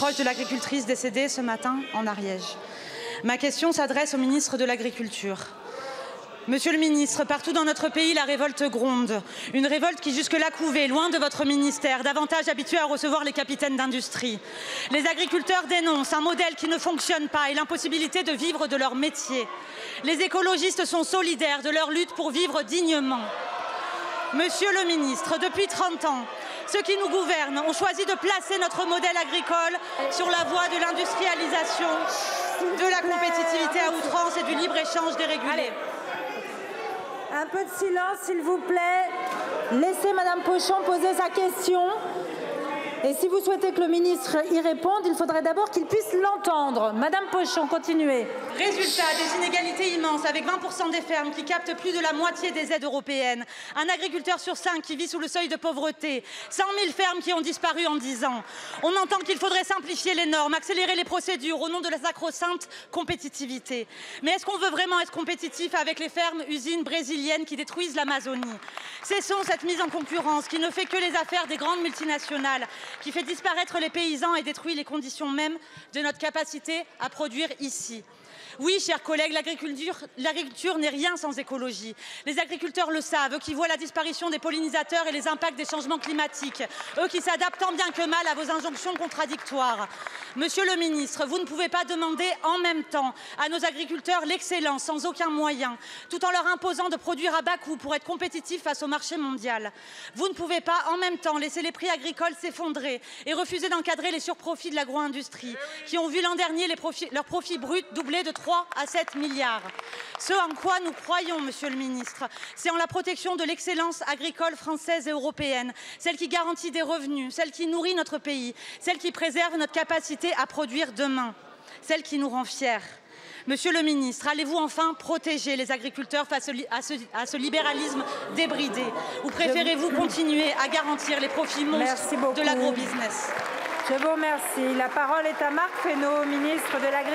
proches de l'agricultrice décédée ce matin en Ariège. Ma question s'adresse au ministre de l'Agriculture. Monsieur le ministre, partout dans notre pays, la révolte gronde. Une révolte qui jusque-là couvait, loin de votre ministère, davantage habitué à recevoir les capitaines d'industrie. Les agriculteurs dénoncent un modèle qui ne fonctionne pas et l'impossibilité de vivre de leur métier. Les écologistes sont solidaires de leur lutte pour vivre dignement. Monsieur le ministre, depuis 30 ans, ceux qui nous gouvernent ont choisi de placer notre modèle agricole sur la voie de l'industrialisation, de la compétitivité à outrance et du libre-échange dérégulé. Allez. Un peu de silence, s'il vous plaît. Laissez Madame Pochon poser sa question. Et si vous souhaitez que le ministre y réponde, il faudrait d'abord qu'il puisse l'entendre. Madame Pochon, continuez. Résultat, des inégalités immenses, avec 20% des fermes qui captent plus de la moitié des aides européennes, un agriculteur sur 5 qui vit sous le seuil de pauvreté, 100 000 fermes qui ont disparu en 10 ans. On entend qu'il faudrait simplifier les normes, accélérer les procédures au nom de la sacro-sainte compétitivité. Mais est-ce qu'on veut vraiment être compétitif avec les fermes usines brésiliennes qui détruisent l'Amazonie? Cessons cette mise en concurrence qui ne fait que les affaires des grandes multinationales, qui fait disparaître les paysans et détruit les conditions mêmes de notre capacité à produire ici. Oui, chers collègues, l'agriculture n'est rien sans écologie. Les agriculteurs le savent, eux qui voient la disparition des pollinisateurs et les impacts des changements climatiques, eux qui s'adaptent tant bien que mal à vos injonctions contradictoires. Monsieur le ministre, vous ne pouvez pas demander en même temps à nos agriculteurs l'excellence sans aucun moyen, tout en leur imposant de produire à bas coût pour être compétitifs face au marché mondial. Vous ne pouvez pas en même temps laisser les prix agricoles s'effondrer et refuser d'encadrer les surprofits de l'agro-industrie, qui ont vu l'an dernier leurs profits bruts doubler de 3 à 7 milliards. Ce en quoi nous croyons, monsieur le ministre, c'est en la protection de l'excellence agricole française et européenne, celle qui garantit des revenus, celle qui nourrit notre pays, celle qui préserve notre capacité à produire demain, celle qui nous rend fiers. Monsieur le ministre, allez-vous enfin protéger les agriculteurs face à ce libéralisme débridé, ou préférez-vous continuer à garantir les profits monstres de l'agrobusiness? Je vous remercie. La parole est à Marc Fesneau, ministre de l'Agriculture.